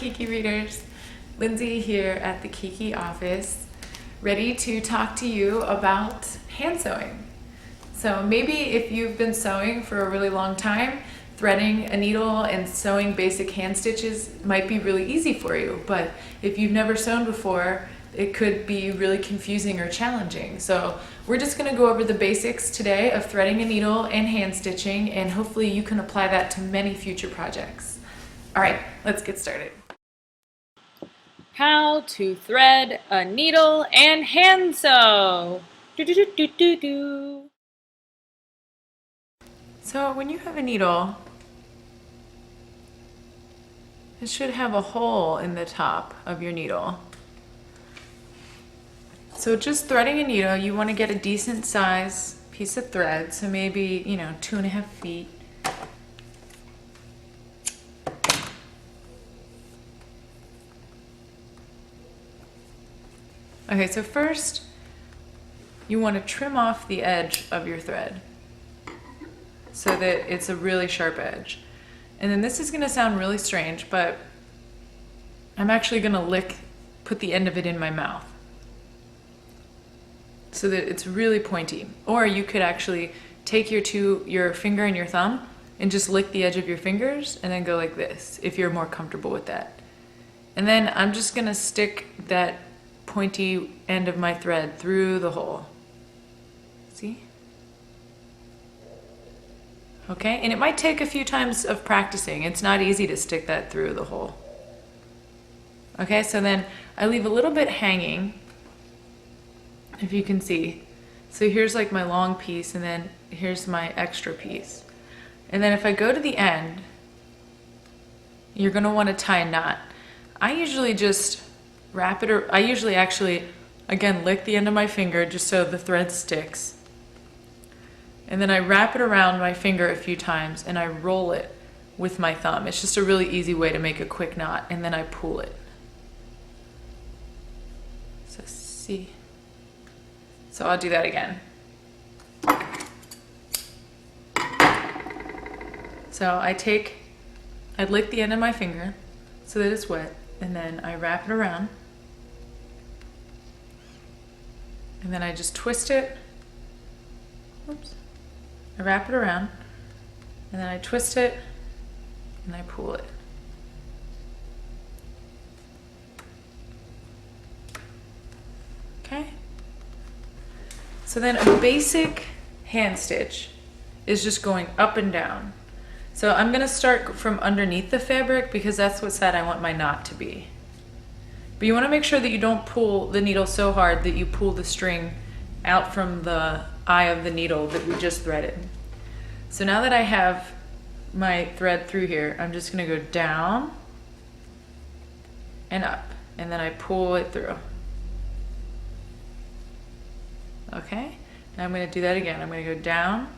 Kiki readers. Lindsey here at the Kiki office, ready to talk to you about hand sewing. So maybe if you've been sewing for a really long time, threading a needle and sewing basic hand stitches might be really easy for you. But if you've never sewn before, it could be really confusing or challenging. So we're just going to go over the basics today of threading a needle and hand stitching, and hopefully you can apply that to many future projects. All right, let's get started. How to thread a needle and hand sew. Do. So when you have a needle, it should have a hole in the top of your needle. So just threading a needle, you want to get a decent size piece of thread, so maybe, 2.5 feet. Okay, so first you want to trim off the edge of your thread so that it's a really sharp edge. And then this is going to sound really strange, but I'm actually going to put the end of it in my mouth so that it's really pointy. Or you could actually take your finger and your thumb and just lick the edge of your fingers and then go like this if you're more comfortable with that. And then I'm just going to stick that pointy end of my thread through the hole. See? Okay, and it might take a few times of practicing. It's not easy to stick that through the hole. Okay, so then I leave a little bit hanging, if you can see. So here's like my long piece, and then here's my extra piece. And then if I go to the end, you're gonna wanna tie a knot. I usually just wrap it, or I usually actually, again, lick the end of my finger just so the thread sticks. And then I wrap it around my finger a few times and I roll it with my thumb. It's just a really easy way to make a quick knot, and then I pull it. So see. So I'll do that again. So I lick the end of my finger so that it's wet, and then I wrap it around. And then I just twist it. Oops. I wrap it around, and then I twist it, and I pull it. Okay? So then a basic hand stitch is just going up and down. So I'm gonna start from underneath the fabric because that's what side I want my knot to be. But you wanna make sure that you don't pull the needle so hard that you pull the string out from the eye of the needle that we just threaded. So now that I have my thread through here, I'm just gonna go down and up, and then I pull it through. Okay, now I'm gonna do that again. I'm gonna go down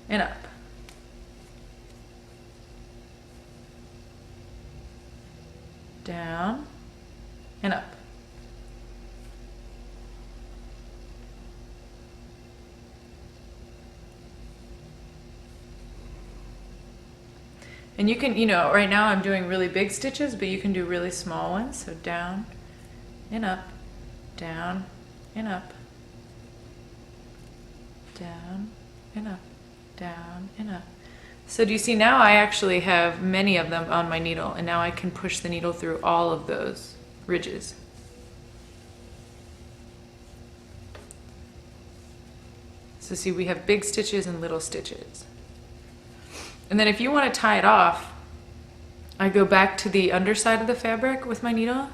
and up. Down and up. And you can, right now I'm doing really big stitches, but you can do really small ones. So down and up, down and up, down and up, down and up. So do you see now I actually have many of them on my needle, and now I can push the needle through all of those ridges. So see, we have big stitches and little stitches. And then if you want to tie it off, I go back to the underside of the fabric with my needle.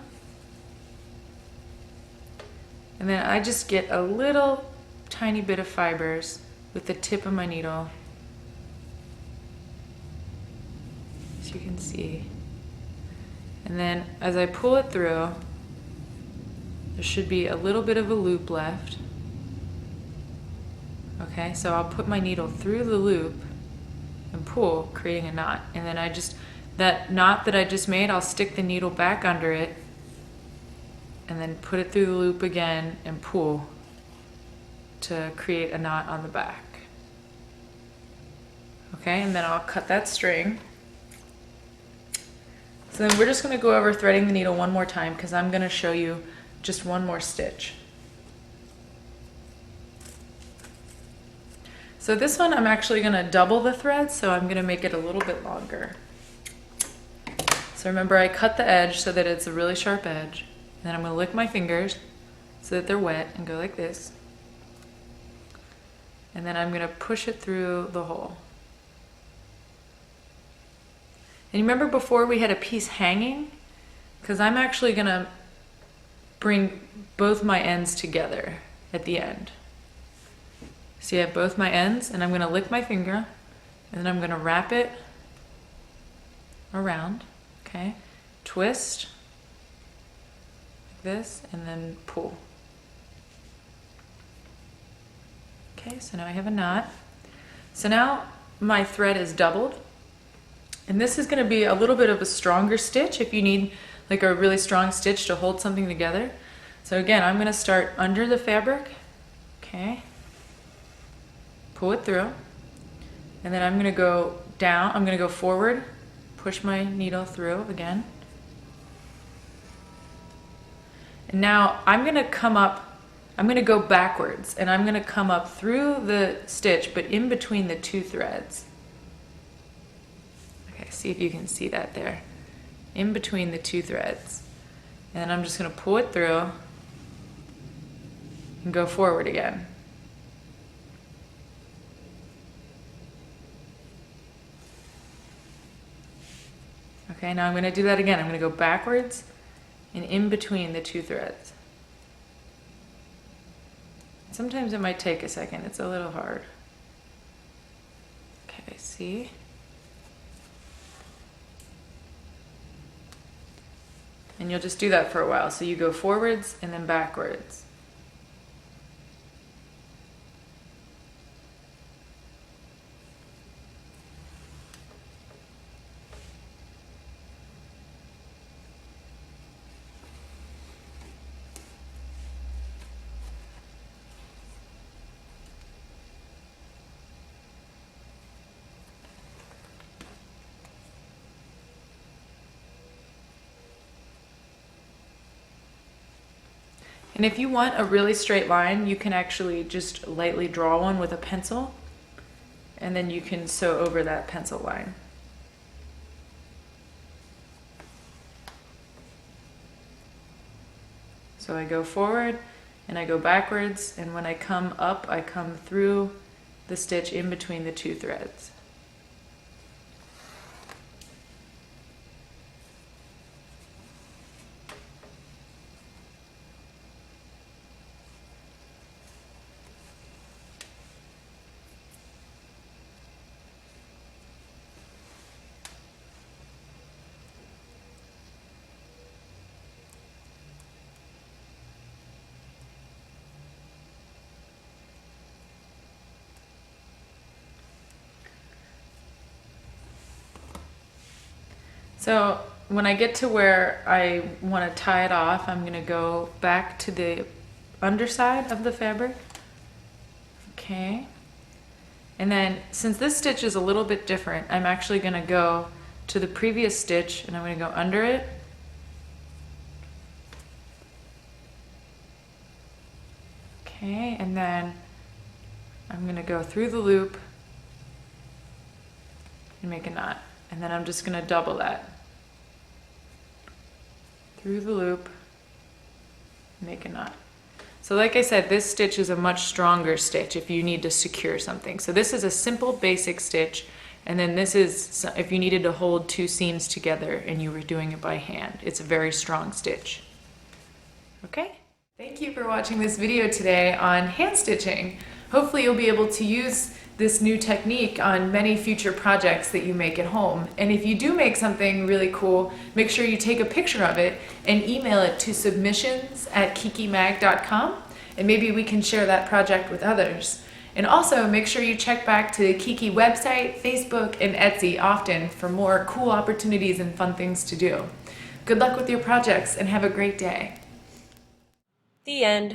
And then I just get a little tiny bit of fibers with the tip of my needle. As you can see. And then as I pull it through, there should be a little bit of a loop left. Okay, so I'll put my needle through the loop and pull, creating a knot. And then that knot that I just made, I'll stick the needle back under it and then put it through the loop again and pull to create a knot on the back. Okay, and then I'll cut that string. So then we're just going to go over threading the needle one more time because I'm going to show you just one more stitch. So this one I'm actually going to double the thread, so I'm going to make it a little bit longer. So remember, I cut the edge so that it's a really sharp edge. Then I'm going to lick my fingers so that they're wet and go like this. And then I'm going to push it through the hole. And you remember before we had a piece hanging? Because I'm actually going to bring both my ends together at the end. See, I have both my ends, and I'm going to lick my finger, and then I'm going to wrap it around, okay? Twist, like this, and then pull. Okay, so now I have a knot. So now my thread is doubled. And this is going to be a little bit of a stronger stitch if you need like a really strong stitch to hold something together. So again, I'm going to start under the fabric, okay, pull it through, and then I'm going to go down, I'm going to go forward, push my needle through again. And now I'm going to come up, I'm going to go backwards, and I'm going to come up through the stitch, but in between the two threads. Okay, see if you can see that there. In between the two threads. And then I'm just going to pull it through and go forward again. Okay, now I'm going to do that again. I'm going to go backwards and in between the two threads. Sometimes it might take a second. It's a little hard. Okay, see? And you'll just do that for a while. So you go forwards and then backwards. And if you want a really straight line, you can actually just lightly draw one with a pencil, and then you can sew over that pencil line. So I go forward and I go backwards, and when I come up, I come through the stitch in between the two threads. So when I get to where I want to tie it off, I'm going to go back to the underside of the fabric. Okay. And then since this stitch is a little bit different, I'm actually going to go to the previous stitch and I'm going to go under it. Okay, and then I'm going to go through the loop and make a knot. And then I'm just going to double that. Through the loop, make a knot. So like I said, this stitch is a much stronger stitch if you need to secure something. So this is a simple basic stitch, and then this is if you needed to hold two seams together and you were doing it by hand. It's a very strong stitch. Okay? Thank you for watching this video today on hand stitching. Hopefully you'll be able to use this new technique on many future projects that you make at home. And if you do make something really cool, make sure you take a picture of it and email it to submissions@kikimag.com, and maybe we can share that project with others. And also make sure you check back to the Kiki website, Facebook, and Etsy often for more cool opportunities and fun things to do. Good luck with your projects and have a great day. The end.